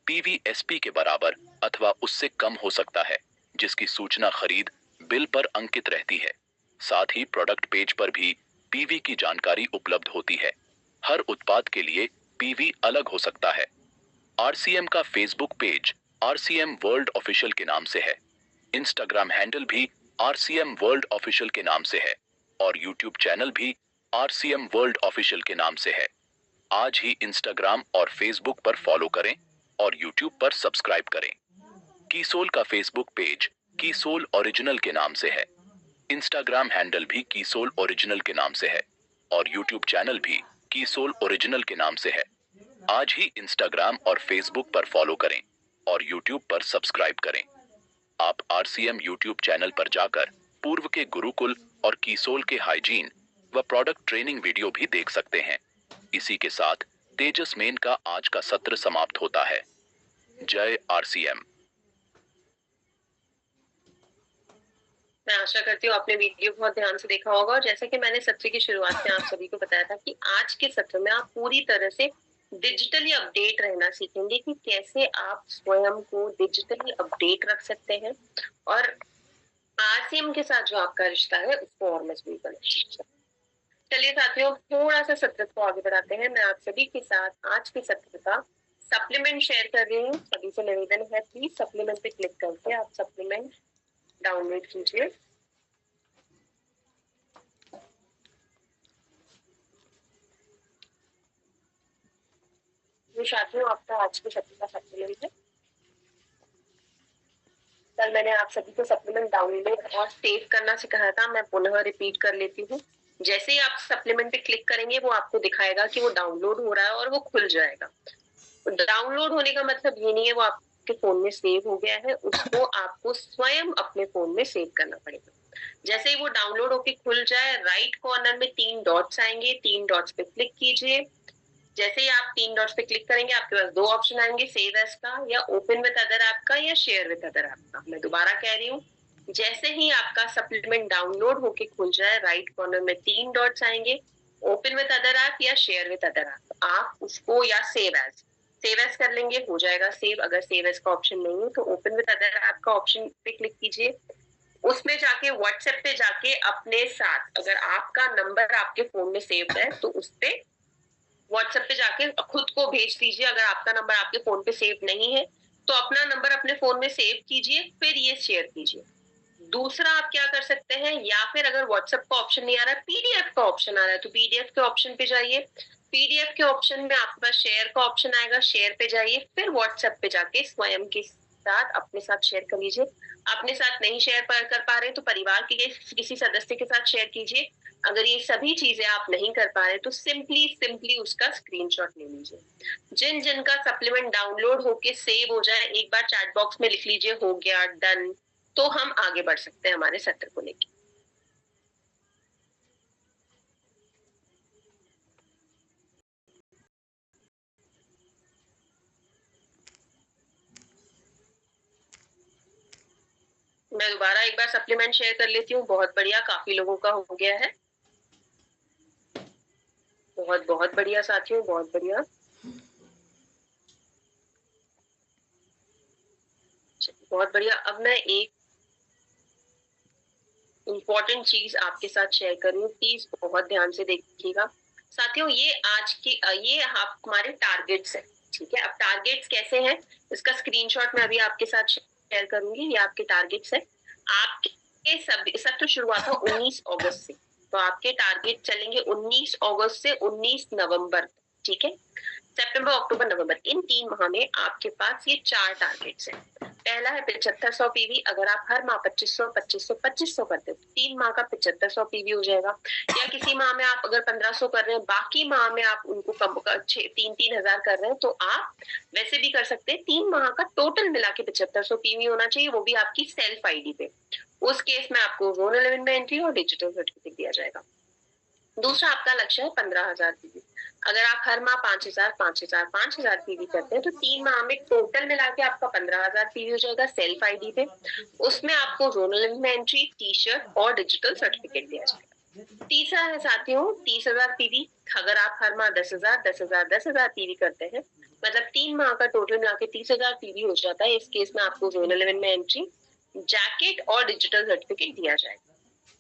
PV SP के बराबर अथवा उससे कम हो सकता है, जिसकी सूचना खरीद बिल पर अंकित रहती है। साथ ही प्रोडक्ट पेज पर भी PV की जानकारी उपलब्ध होती है। हर उत्पाद के लिए PV अलग हो सकता है। RCM का Facebook page RCM world official के नाम से है। इंस्टाग्राम हैंडल भी RCM वर्ल्ड ऑफिशियल के नाम से है और यूट्यूब चैनल भी RCM वर्ल्ड ऑफिशियल के नाम से है। आज ही इंस्टाग्राम और फेसबुक पर फॉलो करें और यूट्यूब पर सब्सक्राइब करें। कीसोल का फेसबुक पेज कीसोल ओरिजिनल के नाम से है। इंस्टाग्राम हैंडल भी कीसोल ओरिजिनल के नाम से है और यूट्यूब चैनल भी कीसोल ओरिजिनल के नाम से है। आज ही इंस्टाग्राम और फेसबुक पर फॉलो करें और यूट्यूब पर सब्सक्राइब करें। आप RCM यूट्यूब चैनल पर जाकर पूर्व के गुरुकुल और कीसोल के हाइजीन व प्रोडक्ट ट्रेनिंग वीडियो भी देख सकते हैं। इसी के साथ तेजस मेन का आज का सत्र समाप्त होता है। जय RCM। मैं आशा करती हूँ आपने वीडियो बहुत ध्यान से देखा होगा और जैसा कि मैंने सत्र की शुरुआत में आप सभी को बताया था कि आज के सत्र में आप पूरी तरह से डिजिटली अपडेट रहना सीखेंगे कि कैसे आप स्वयं को डिजिटली अपडेट रख सकते हैं और RCM के साथ जो आपका रिश्ता है उसको और मजबूत बनाएंगे। चलिए साथियों, थोड़ा सा सत्र को आगे बढ़ाते हैं। मैं आप सभी के साथ आज के सत्र का सप्लीमेंट शेयर कर रही हूँ। सभी से निवेदन है, प्लीज सप्लीमेंट पे क्लिक करके आप सप्लीमेंट डाउनलोड कीजिए। ये साथियों आपका आज के सत्र का सप्लीमेंट है। कल मैंने आप सभी को सप्लीमेंट डाउनलोड और सेव करना सिखाया था, मैं पुनः रिपीट कर लेती हूँ। जैसे ही आप सप्लीमेंट पे क्लिक करेंगे वो आपको दिखाएगा कि वो डाउनलोड हो रहा है और वो खुल जाएगा। डाउनलोड होने का मतलब ये नहीं है वो आपके फोन में सेव हो गया है, उसको आपको स्वयं अपने फोन में सेव करना पड़ेगा। जैसे ही वो डाउनलोड होके खुल जाए, राइट कॉर्नर में 3 डॉट्स आएंगे, 3 डॉट्स पे क्लिक कीजिए। जैसे ही आप 3 डॉट्स पे क्लिक करेंगे आपके पास 2 ऑप्शन आएंगे, सेव एज का या ओपन विद अदर ऐप का या शेयर विद अदर ऐप का। मैं दोबारा कह रही हूँ, जैसे ही आपका सप्लीमेंट डाउनलोड होके खुल जाए, राइट कॉर्नर में 3 डॉट्स आएंगे, ओपन विद अदर ऐप या शेयर विद अदर ऐप। आप उसको या सेव एज कर लेंगे, हो जाएगा सेव। अगर सेव एज का ऑप्शन नहीं है तो ओपन विद अदर ऐप का ऑप्शन पे क्लिक कीजिए। उसमें जाके व्हाट्सएप पे जाके अपने साथ, अगर आपका नंबर आपके फोन में सेव है तो उस पे व्हाट्सएप पे जाके खुद को भेज दीजिए। अगर आपका नंबर आपके फोन पे सेव नहीं है तो अपना नंबर अपने फोन में सेव कीजिए, फिर ये शेयर कीजिए। दूसरा आप क्या कर सकते हैं, या फिर अगर व्हाट्सएप का ऑप्शन नहीं आ रहा है, PDF का ऑप्शन आ रहा है तो PDF के ऑप्शन पे जाइए। PDF के ऑप्शन में आपके पास शेयर का ऑप्शन आएगा, शेयर पे जाइए, फिर व्हाट्सएप पे जाके स्वयं के साथ अपने साथ शेयर कर लीजिए। अपने साथ नहीं शेयर कर पा रहे तो परिवार के किसी सदस्य के साथ शेयर कीजिए। अगर ये सभी चीजें आप नहीं कर पा रहे तो सिंपली उसका स्क्रीनशॉट ले लीजिए। जिनका सप्लीमेंट डाउनलोड होके सेव हो जाए, एक बार चैट बॉक्स में लिख लीजिए हो गया, डन, तो हम आगे बढ़ सकते हैं हमारे सत्र को लेकर। मैं दोबारा एक बार सप्लीमेंट शेयर कर लेती हूँ। बहुत बढ़िया, काफी लोगों का हो गया है। बहुत बढ़िया साथियों, बहुत बढ़िया। बहुत बढ़िया। अब मैं एक इम्पोर्टेंट चीज आपके साथ शेयर कर रही हूँ, प्लीज बहुत ध्यान से देखिएगा साथियों। ये आज के ये हमारे टारगेट्स है, ठीक है। अब टारगेट्स कैसे हैं इसका स्क्रीनशॉट मैं अभी आपके साथ शेयर करूंगी। ये आपके टारगेट्स है। आपके सत्र शुरुआत हो 19 अगस्त से, तो आपके टारगेट चलेंगे 19 अगस्त से 19 नवंबर, ठीक है। सितंबर, अक्टूबर, नवंबर, इन 3 माह में आपके पास ये 4 टारगेट्स हैं। पहला है 7500 पीवी। अगर आप हर माह 2500 करते हो 3 माह का 7500 पीवी हो जाएगा। या किसी माह में आप अगर 1500 कर रहे हैं, बाकी माह में आप उनको कम 3-3 हजार कर रहे हैं, तो आप वैसे भी कर सकते हैं। 3 माह का टोटल मिला के 7500 पीवी होना चाहिए, वो भी आपकी सेल्फ आईडी पे। उस केस में आपको जोन 11 में एंट्री और डिजिटल सर्टिफिकेट दिया जाएगा। दूसरा आपका लक्ष्य है 15,000 पीवी। अगर आप हर माह 5,000 पीवी करते हैं, तो 3 माह में टोटल मिला के आपका 15,000 पीवी हो जाएगा सेल्फ आईडी पे। उसमें आपको जोनल में एंट्री, टी शर्ट और डिजिटल सर्टिफिकेट दिया जाएगा। तीसरा है साथियों 30,000 पीवी। अगर आप हर माह 10,000 पीवी करते हैं, मतलब 3 माह का टोटल मिला के 30,000 पीवी हो जाता है। इस केस में आपको जोनल में एंट्री, जैकेट और डिजिटल सर्टिफिकेट दिया जाएगा।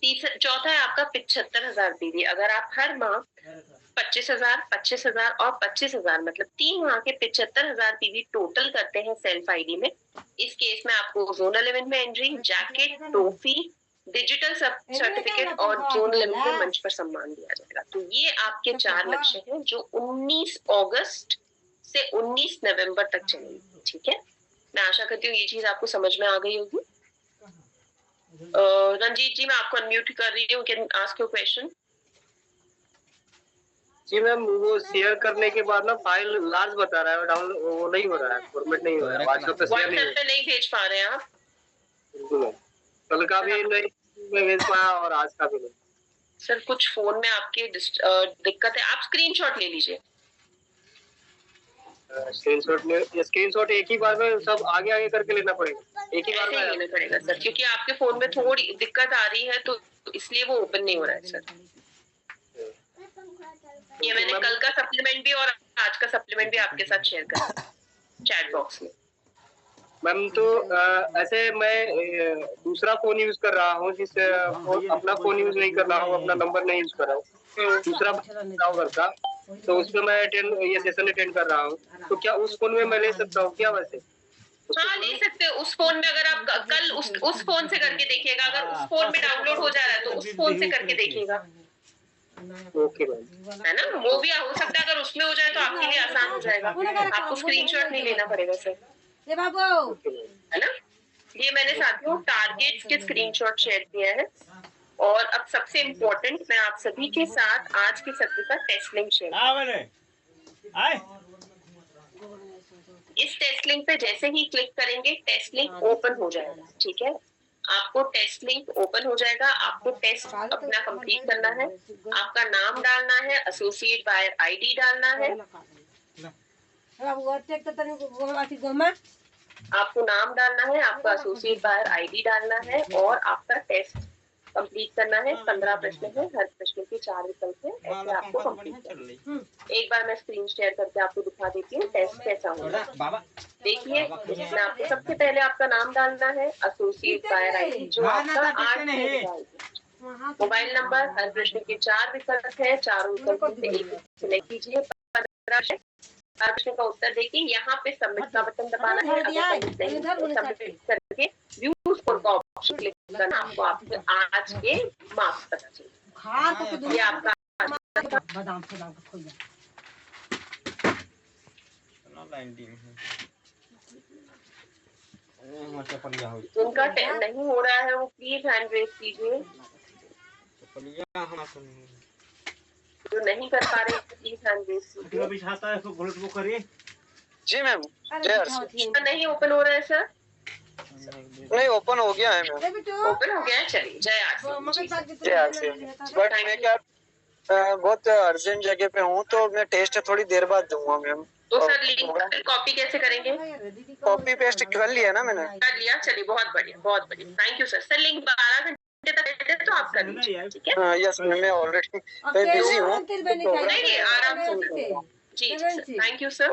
चौथा है आपका 75,000 पीवी। अगर आप हर माह 25,000 और 25,000 मतलब 3 माह के 75,000 पीवी टोटल करते हैं सेल्फ आईडी में, इस केस में आपको जोन 11 में entry, jacket, trophy, digital certificate और जोन 11 में मंच पर सम्मान दिया जाएगा। तो ये आपके 4 लक्ष्य हैं जो 19 अगस्त से 19 नवंबर तक चलेंगे। ठीक है, मैं आशा करती हूँ ये चीज आपको समझ में आ गई होगी। रंजीत जी, मैं आपको अनम्यूट कर रही हूँ, कैन आस्क योर क्वेश्चन। जी मैम, वो शेयर करने के बाद ना फाइल लार्ज बता रहा है, डाउनलोड वो नहीं हो रहा है, फॉर्मेट नहीं हो रहा है, व्हाट्सएप पे शेयर नहीं व्हाट्सएप पे नहीं भेज पा रहे हैं आप? हो। कल का भी नहीं मैं भेज पाया और आज का भी नहीं। सर कुछ फोन में आपके दिक्कत है, आप स्क्रीनशॉट ले लीजिए। स्क्रीनशॉट एक ही बार में सब आगे आगे करके लेना पड़ेगा, एक ही बार में लेना पड़ेगा सर, क्योंकि आपके फोन में थोड़ी दिक्कत आ रही है, तो इसलिए वो ओपन नहीं हो रहा है सर। ये मैंने कल का सप्लीमेंट भी और आज का सप्लीमेंट भी आपके साथ शेयर करा चैट बॉक्स में। मैम तो ऐसे मैं दूसरा फोन यूज कर रहा हूँ, जिससे अपना फोन यूज नहीं कर रहा हूँ, अपना नंबर नहीं यूज कर रहा हूँ, दूसरा घर का, तो उसमें मैं ये सेशन अटेंड कर रहा हूँ। तो क्या उस फोन में मैं ले सकता हूँ क्या वैसे? हाँ ले सकते हो उस फोन में। अगर आप कल उस फोन से करके देखिएगा, अगर उस फोन में डाउनलोड हो जा रहा है तो उस फोन से करके देखिएगा। ओके मैम, है ना, वो भी हो सकता है, अगर उसमें हो जाए तो आपके लिए आसान हो जाएगा, आपको स्क्रीनशॉट नहीं लेना पड़ेगा सर, है ना। ये मैंने साथियों टारगेट्स के स्क्रीनशॉट शेयर किया है। और अब सबसे इम्पोर्टेंट, मैं आप सभी के साथ आज के सत्र का टेस्ट लिंक शेयर। इस टेस्ट लिंक पे जैसे ही क्लिक करेंगे टेस्ट लिंक ओपन हो जाएगा। ठीक है, आपको टेस्ट लिंक ओपन हो जाएगा, आपको टेस्ट अपना कंप्लीट करना है, आपका नाम डालना है, एसोसिएट बायर आईडी डालना है, आपको नाम डालना है, आपका एसोसिएट बायर आईडी डालना है और आपका टेस्ट कंप्लीट करना है। 15 प्रश्न है, हर प्रश्न के 4 विकल्प है, ऐसे आपको कंप्लीट करना है। एक बार मैं स्क्रीन शेयर करके आपको दिखा देती हूँ टेस्ट कैसा होगा। देखिए, इसमें आपको सबसे पहले आपका नाम डालना है, एसोसिएट बायर आईडी जो आपका 8 मोबाइल नंबर, हर प्रश्न के 4 विकल्प है, चारों विकल्पों से एक सिलेक्ट कीजिए। 15 हर प्रश्न का उत्तर देखिए, यहाँ पे सबमिट का बटन दबाना है, अगर सबमिट करके व्यू स्कोर का ऑप्शन क्लिक करना, आपको आपके आज के मार्क्स पता चलेगा। ये आपका जिनका नहीं हो रहा है वो प्लीज हैंड रेज कीजिए, जो नहीं कर पा रहे प्लीज हैंड रेज कीजिए। जी मैम, नहीं ओपन हो रहा है सर? नहीं ओपन हो गया है मैम, ओपन हो गया है, चलिए जय आरसीएम। बट मैं क्या बहुत अर्जेंट जगह पे हूँ, तो मैं टेस्ट थोड़ी देर बाद दूंगा मैम। तो सर लिंक कॉपी कैसे करेंगे? कॉपी पेस्ट कर लिया ना मैंने। कर लिया, चलिए बहुत बढ़िया बहुत बढ़िया, thank you sir. Sir link 12 घंटे तक देते तो आप कर लीजिए, ठीक है? यस मैं ऑलरेडी बिजी हूँ। नहीं आराम से जी सर, थैंक यू सर।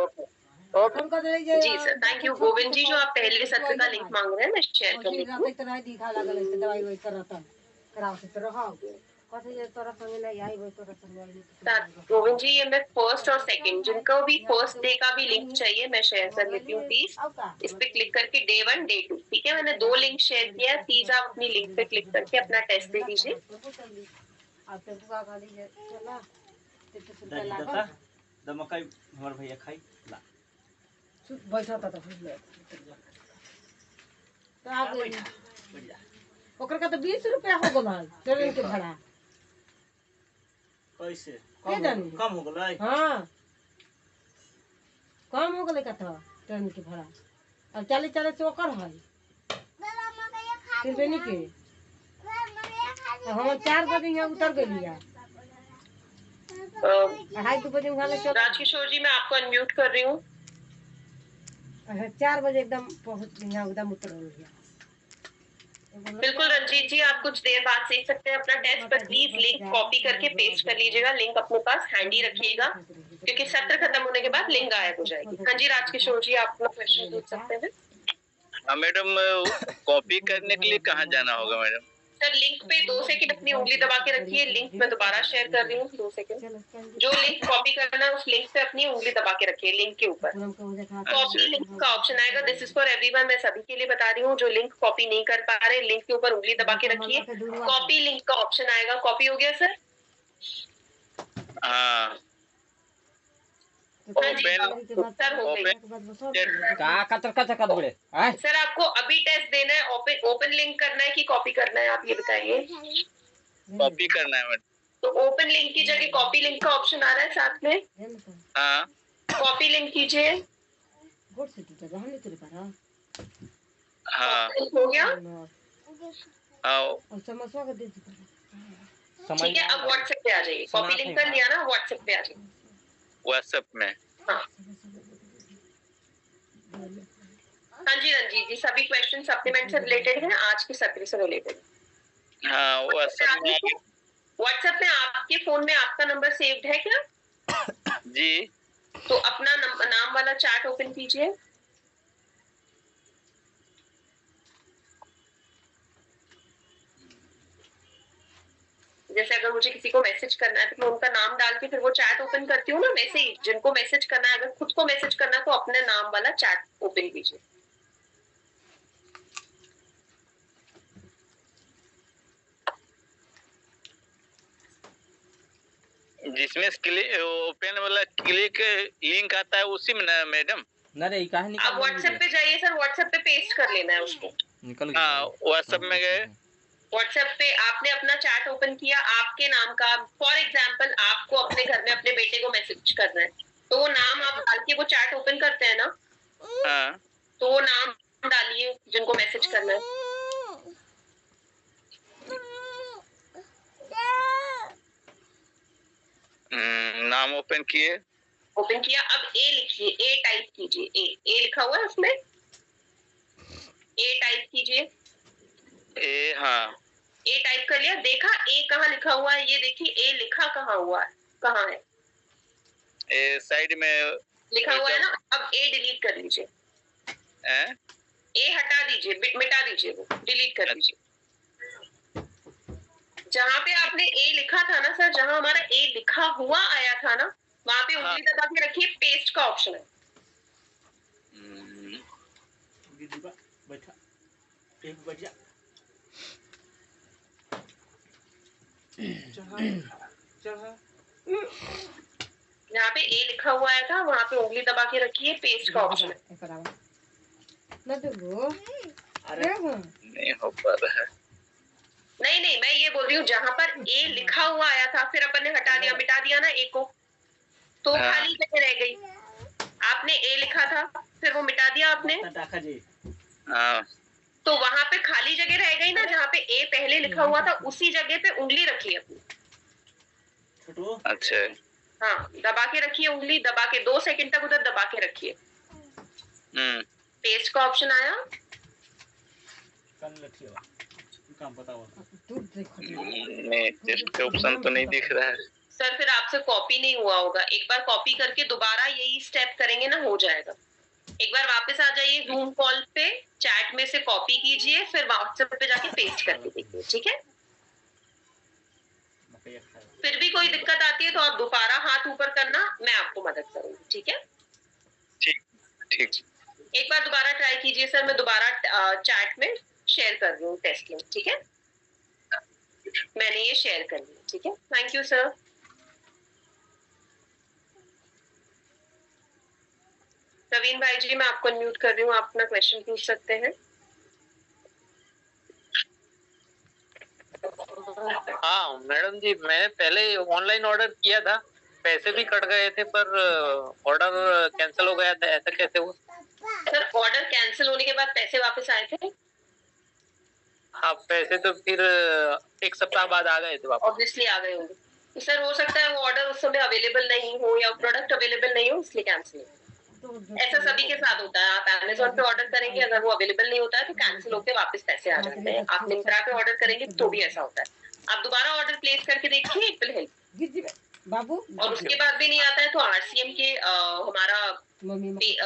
जी sir, thank you. Govind ji, जो आप पहले सत्र का लिंक मांग रहे हैं, मैं शेयर कर देती हूँ। गोविंद जी, ये मैं फर्स्ट और सेकंड, जिनको भी फर्स्ट डे का भी लिंक चाहिए मैं शेयर कर लेती हूँ प्लीज। इस पे क्लिक करके डे 1 डे 2, ठीक है, मैंने 2 लिंक शेयर किया है। प्लीज आप अपनी लिंक पे क्लिक करके अपना टेस्ट दे दीजिए। तो आ गई ओकर का तो 20 रुपया हो गल ट्रेन के भाड़ा कैसे के जानी? कम हो गलै? हाँ कम हो गए का तो ट्रेन के भाड़ा अब 40 से ओकर है त्रिवेणी के हम 4 बजे यहाँ उतर गई अढ़ाई 2 बजे वहाँ ले राजकिशोर जी मैं आपको अनम्यूट कर रही हूँ। 4 बजे एकदम पहुँच यहाँ एकदम उतर गई बिल्कुल रंजीत जी, आप कुछ देर बाद सीख सकते हैं अपना टेस्ट, पर प्लीज लिंक कॉपी करके पेस्ट कर लीजिएगा। लिंक अपने पास हैंडी रखिएगा क्योंकि सत्र खत्म होने के बाद लिंक गायब हो जाएगी। हाँ जी राजकिशोर जी, आप अपना क्वेश्चन पूछ सकते हैं। मैडम कॉपी करने के लिए कहाँ जाना होगा मैडम? सर लिंक पे 2 सेकंड अपनी उंगली दबा के रखिए। लिंक मैं दोबारा शेयर कर रही हूँ, 2 सेकंड। जो लिंक कॉपी करना है उस लिंक पे अपनी उंगली दबा के रखिए। लिंक के ऊपर कॉपी लिंक का ऑप्शन आएगा। दिस इज फॉर एवरीवन, मैं सभी के लिए बता रही हूँ जो लिंक कॉपी नहीं कर पा रहे। लिंक के ऊपर उंगली दबा के रखिए, कॉपी लिंक का ऑप्शन आएगा। कॉपी हो गया सर? हाँ सर हो गई। का कतर कतर बड़े हैं? सर आपको अभी टेस्ट देना है, ओपन लिंक करना है कि कॉपी करना है, आप ये बताइए। कॉपी करना है मैडम। तो ओपन लिंक की जगह कॉपी लिंक का ऑप्शन आ रहा है साथ में। हाँ कॉपी लिंक कीजिए। हाँ हो गया? हाँ ठीक है, अब व्हाट्सएप पे आ जाइए। कॉपी लिंक कर लिया ना, व्हाट्सएप पे आ जाइए। व्हाट्सएप में। हाँ हाँ जी रंजीत जी, सभी क्वेश्चन सप्लीमेंट से रिलेटेड हैं, आज के सत्र से रिलेटेड। हाँ व्हाट्सएप में। व्हाट्सएप में आपके फोन में आपका नंबर सेव्ड है क्या? जी। तो अपना नाम वाला चैट ओपन कीजिए। जैसे अगर मुझे किसी को मैसेज करना है तो मैं उनका नाम डाल के फिर वो चैट ओपन करती हूँ ना, वैसे ही जिनको मैसेज करना है, अगर खुद को मैसेज करना है तो अपने नाम वाला चैट ओपन कीजिए। जिसमें ओपन वाला क्लिक लिंक आता है उसी में ना मैडम? ना रे का है अब व्हाट्सएप पे जाइए सर, व्हाट्सएप पे पेस्ट कर लेना है उसको। निकल गया। हाँ व्हाट्सएप में गए। व्हाट्सएप पे आपने अपना चैट ओपन किया, आपके नाम का, फॉर एग्जांपल आपको अपने घर में अपने बेटे को मैसेज करना है तो वो नाम आप डाल के वो चैट ओपन करते हैं ना। हाँ तो वो नाम डालिए जिनको मैसेज करना है। नाम ओपन किए। ओपन किया, अब ए लिखिए, ए टाइप कीजिए। ए लिखा हुआ है उसमें, ए टाइप कीजिए। ए हाँ ए टाइप कर लिया, देखा ए कहाँ लिखा हुआ है? ये देखिए ए लिखा कहाँ हुआ है, कहाँ है? ए साइड में लिखा हुआ है ना। अब ए डिलीट कर लीजिए। ए हटा दीजिए, मिटा दीजिए, वो डिलीट कर दीजिए। जहाँ पे आपने ए लिखा था ना सर, जहाँ हमारा ए लिखा हुआ आया था ना, वहां पे उंगली दबा के रखिए, पेस्ट का ऑप्शन है। बैठा एक बजा यहाँ पे ए लिखा हुआ आया था, वहाँ पे उंगली दबा के रखिए, पेस्ट का ऑप्शन है। नहीं हो पा रहा है। नहीं मैं ये बोल रही हूँ, जहाँ पर ए लिखा हुआ आया था फिर अपन ने हटा दिया, मिटा दिया ना ए को, तो खाली जगह रह गई। आपने ए लिखा था फिर वो मिटा दिया आपने, तो वहां पे खाली जगह रह गई ना, जहाँ पे ए पहले लिखा हुआ था उसी जगह पे उंगली रखिए अपनी। अच्छा हाँ दबा के रखिए, उंगली दबा के 2 सेकंड तक उधर दबा के रखिए। पेस्ट का ऑप्शन आया, नहीं टेस्ट का ऑप्शन तो नहीं दिख रहा है सर। फिर आपसे कॉपी नहीं हुआ होगा, एक बार कॉपी करके दोबारा यही स्टेप करेंगे ना, हो जाएगा। एक बार वापस आ जाइए जूम कॉल पे, चैट में से कॉपी कीजिए, फिर व्हाट्सएप पे जाके पेस्ट करके देखिए, ठीक है? फिर भी कोई दिक्कत आती है तो आप दोबारा हाथ ऊपर करना, मैं आपको मदद करूंगी, ठीक है? ठीक। एक बार दोबारा ट्राई कीजिए सर, मैं दोबारा चैट में शेयर कर रही हूँ टेस्ट लिंक, ठीक है? मैंने ये शेयर कर लिया, ठीक है? Thank you sir. प्रवीण भाई जी, मैं आपको अनम्यूट कर रही हूँ, आप अपना क्वेश्चन पूछ सकते हैं। मैडम जी, मैंने पहले ऑनलाइन ऑर्डर किया था, पैसे भी कट गए थे, पर ऑर्डर कैंसिल हो गया था, ऐसा कैसे हुआ? सर ऑर्डर कैंसिल होने के बाद पैसे वापस आए थे? हाँ, पैसे तो फिर 1 सप्ताह बाद आ गए थे वापस। ऑब्वियसली आ गए होंगे। तो सर हो सकता है वो ऑर्डर उस समय अवेलेबल नहीं हो या प्रोडक्ट अवेलेबल नहीं हो, इसलिए कैंसिल हो। ऐसा सभी के साथ होता है। आप अमेज़न पे ऑर्डर करेंगे, अगर वो अवेलेबल नहीं होता है तो कैंसिल होकर वापस पैसे आ जाते हैं। आप मिंत्रा पे ऑर्डर करेंगे तो भी ऐसा होता है। आप दोबारा ऑर्डर प्लेस करके देखिए, इट विल हेल्प बाबू। और उसके बाद भी नहीं आता है तो आरसीएम के हमारा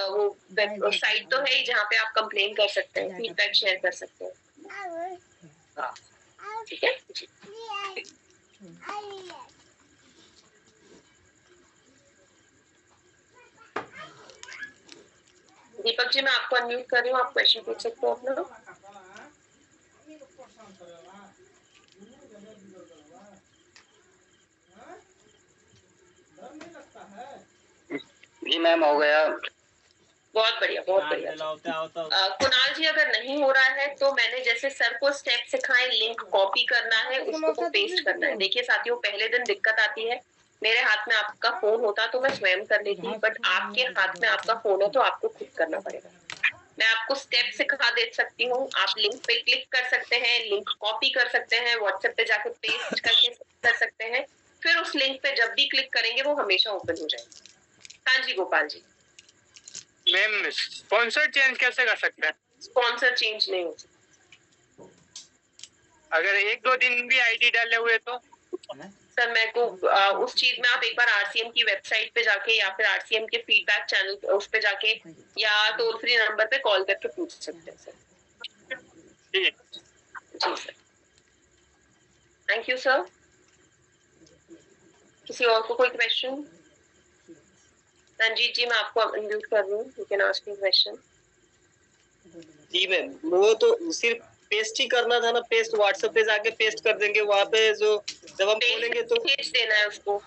वो साइट तो है ही जहाँ पे आप कंप्लेन कर सकते हैं, फीडबैक शेयर कर सकते हैं। हाँ, ठीक है जी। दीपक जी मैं आपको अनम्यूट कर रही हूँ, आप क्वेश्चन पूछ सकते हो अपना। जी मैम हो गया। बहुत बढ़िया, बहुत बढ़िया। कुणाल जी अगर नहीं हो रहा है तो मैंने जैसे सर को स्टेप सिखाए, लिंक कॉपी करना है, उसको पेस्ट करना है। देखिए साथियों, पहले दिन दिक्कत आती है, मेरे हाथ में आपका फोन होता तो मैं स्वयं कर लेती, बट आपके हाथ में आपका फोन है तो आपको खुद करना पड़ेगा। मैं आपको स्टेप सिखा दे सकती हूँ, आप लिंक पे क्लिक कर सकते हैं, लिंक कॉपी कर सकते हैं, व्हाट्सएप पे जाके पेस्ट करके कर सकते हैं, फिर उस लिंक पे जब भी क्लिक करेंगे वो हमेशा ओपन हो जाएगी। हाँ जी Gopal ji. Ma'am sponsor change कैसे कर सकते हैं? स्पॉन्सर चेंज नहीं हो सकता। अगर 1-2 दिन भी आईडी डाले हुए तो? सर मेरे को उस चीज में आप एक बार आरसीएम की वेबसाइट पे जाके या फिर आरसीएम के फीडबैक चैनल उस पे जाके या टोल फ्री नंबर पे कॉल करके पूछ सकते हैं सर। जी सर, थैंक यू सर। किसी और को कोई क्वेश्चन? रंजीत जी मैं आपको अनम्यूट कर रही हूँ, you can ask me question. जी मैम, वो तो सिर्फ पेस्ट ही करना था ना, पेस्ट व्हाट्सएप पे जाके पेस्ट कर देंगे, वहाँ पे जो जब हम खोलेंगे तो भेज देना है उसको।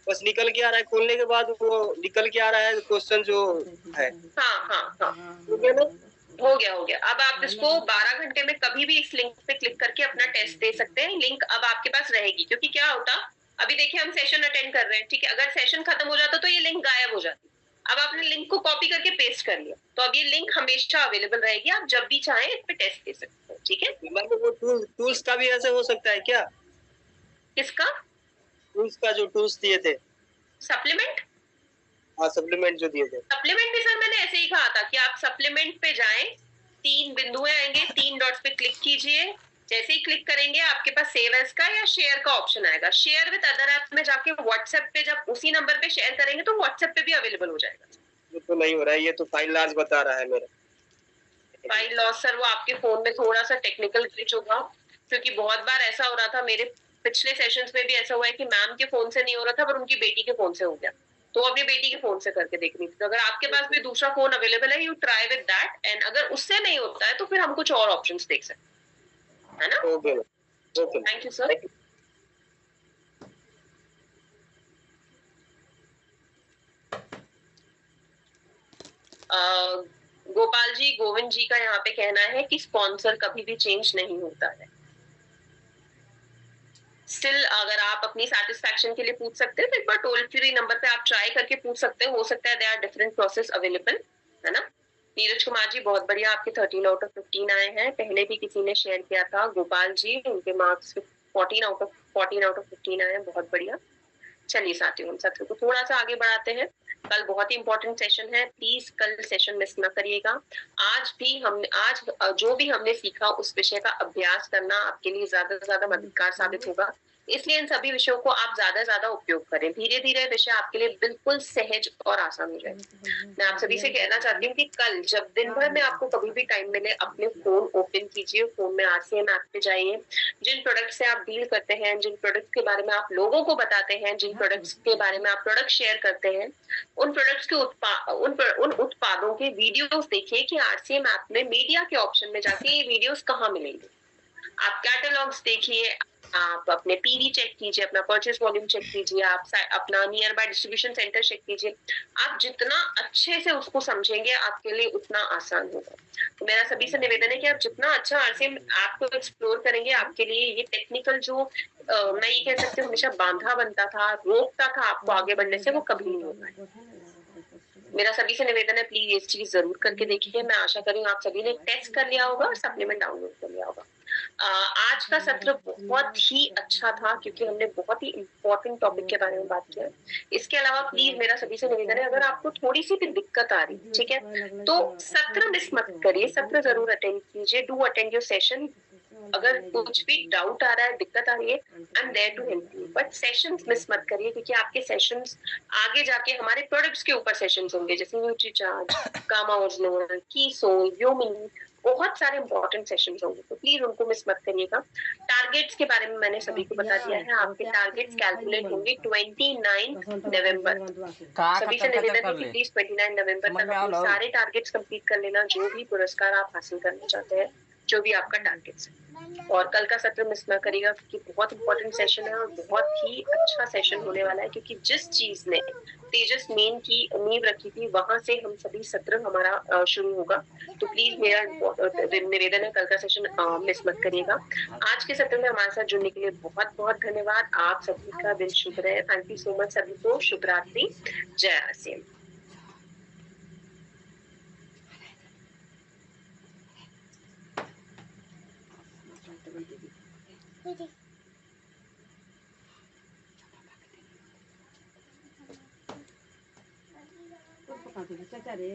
बस निकल के आ रहा है, खोलने के बाद वो निकल के आ रहा है क्वेश्चन जो है। हाँ हाँ हाँ हो गया। अब आप इसको 12 घंटे में कभी भी इस लिंक पे क्लिक करके अपना टेस्ट दे सकते हैं। लिंक अब आपके पास रहेगी, क्योंकि क्या होता, अभी देखिए हम सेशन अटेंड कर रहे हैं, ठीक है, अगर सेशन खत्म हो जाता तो ये लिंक गायब हो जाती। अब आपने लिंक को कॉपी करके पेस्ट कर लिया तो अब ये लिंक हमेशा अवेलेबल रहेगी, आप जब भी चाहें इस पे टेस्ट दे सकते हैं। ठीक है, वो टूल्स का भी ऐसे हो सकता है क्या? किसका? टूल्स का जो टूल्स दिए थे, सप्लीमेंट। हाँ सप्लीमेंट जो दिए थे। सप्लीमेंट भी सर मैंने ऐसे ही कहा था कि आप सप्लीमेंट पे जाएं, 3 बिंदुएं आएंगे, 3 डॉट्स पे क्लिक कीजिए, जैसे ही क्लिक करेंगे आपके पास सेव एज का या शेयर का ऑप्शन आएगा। शेयर विद अदर ऐप में जाके व्हाट्सएप पे जब उसी नंबर पे शेयर करेंगे तो व्हाट्सएप पे भी अवेलेबल हो जाएगा। ये तो नहीं हो रहा है, ये तो फाइल लॉस बता रहा है मेरा। फाइल लॉस सर वो आपके फोन में थोड़ा सा टेक्निकल ग्लिच होगा, क्योंकि बहुत बार ऐसा हो रहा था, मेरे पिछले सेशंस में भी ऐसा हुआ है कि मैम के फोन से नहीं हो रहा था पर उनकी बेटी के फोन से हो गया, तो अपनी बेटी के फोन से करके देखनी थी। तो अगर आपके पास भी दूसरा फोन अवेलेबल है, you try with that, and अगर उससे नहीं होता है तो फिर हम कुछ और ऑप्शंस देख सकते हैं, है ना? Okay okay, thank you sir. Gopal ji, Govind ji का यहाँ पे कहना है कि स्पॉन्सर कभी भी चेंज नहीं होता है। स्टिल अगर आप अपनी सेटिस्फैक्शन के लिए पूछ सकते हैं तो एक बार टोल फ्री नंबर पे आप ट्राई करके पूछ सकते हैं, हो सकता है they are different process available, है ना? नीरज कुमार जी बहुत बढ़िया, आपके 13 आउट ऑफ 15 आए हैं। पहले भी किसी ने शेयर किया था, गोपाल जी, उनके मार्क्स 14 आउट ऑफ 15 आए हैं, बहुत बढ़िया। चलिए साथियों, हम सत्र को थोड़ा सा आगे बढ़ाते हैं। कल बहुत ही इंपॉर्टेंट सेशन है, प्लीज कल सेशन मिस ना करिएगा। आज जो भी हमने सीखा उस विषय का अभ्यास करना आपके लिए ज्यादा से ज्यादा मददगार साबित होगा, इसलिए इन सभी विषयों को आप ज्यादा से ज्यादा उपयोग करें। धीरे धीरे विषय आपके लिए बिल्कुल सहज और आसान हो जाएगा। मैं आप सभी से कहना चाहती हूँ कि कल जब दिन भर में आपको कभी भी टाइम मिले, अपने फोन ओपन कीजिए, फोन में आरसीएम ऐप पे जाइए, जिन प्रोडक्ट से आप डील करते हैं, जिन प्रोडक्ट के बारे में आप लोगों को बताते हैं, जिन प्रोडक्ट्स के बारे में आप प्रोडक्ट शेयर करते हैं, उन प्रोडक्ट्स के उन उत्पादों के वीडियोस देखिए कि आरसीएम ऐप में मीडिया के ऑप्शन में जाके ये वीडियोस कहाँ मिलेंगे। आप कैटलॉग्स देखिए, आप अपने पीवी चेक कीजिए, अपना परचेस वॉल्यूम चेक कीजिए, आप अपना nearby distribution centre check कीजिए। आप जितना अच्छे से उसको समझेंगे आपके लिए उतना आसान होगा। तो मेरा सभी से निवेदन है कि आप जितना अच्छा आरसीएम ऐप को एक्सप्लोर करेंगे, आपके लिए ये टेक्निकल जो मैं ये कह सकती हूँ हमेशा बांधा बनता था, रोकता था आपको आगे बढ़ने से, वो कभी नहीं होगा। मेरा सभी से निवेदन है, प्लीज इस चीज जरूर करके देखिए। मैं आशा करी हूँ आप सभी ने टेस्ट कर लिया होगा और सप्लीमेंट डाउनलोड कर लिया होगा। आज का सत्र बहुत ही अच्छा था क्योंकि हमने बहुत ही इम्पोर्टेंट टॉपिक के बारे में बात किया। इसके अलावा प्लीज मेरा सभी से निवेदन है, अगर आपको थोड़ी सी भी दिक्कत आ रही है, ठीक है, तो सत्र मिस मत करिए, सत्र जरूर अटेंड कीजिए। Do attend your session. अगर कुछ भी डाउट आ रहा है, दिक्कत आ रही है, I am there to help you, but sessions miss मत करिए क्योंकि आपके सेशंस आगे जाके हमारे प्रोडक्ट्स के ऊपर सेशंस होंगे, जैसे न्यूट्रीचार्ज, गामा ओरिजिनल, कीसोल, व्योमिनी, बहुत सारे इंपॉर्टेंट सेशंस होंगे, तो प्लीज उनको मिस मत करिएगा। टारगेट्स के बारे में मैंने सभी को बता दिया है, आपके टारगेट्स कैलकुलेट होंगे 29 नवंबर। सभी से निवेदन है कि प्लीज 29 नवंबर तक अपने सारे टारगेट्स कंप्लीट कर लेना, जो भी पुरस्कार आप हासिल करना चाहते हैं, जो भी आपका टारगेट्स है। और कल का सत्र मिस ना करिएगा क्योंकि बहुत इंपॉर्टेंट सेशन है और बहुत ही अच्छा सेशन होने वाला है, क्योंकि जिस चीज ने तेजस मेन की नींव रखी थी वहां से हम सभी सत्र हमारा शुरू होगा। तो प्लीज मेरा निवेदन है, कल का सेशन मिस मत करिएगा। आज के सत्र में हमारे साथ जुड़ने के लिए बहुत बहुत धन्यवाद। आप सभी का दिन शुभ रहे। थैंक यू सो मच सभी को। शुभ रात्रि। जय आरसीएम। चाचा रे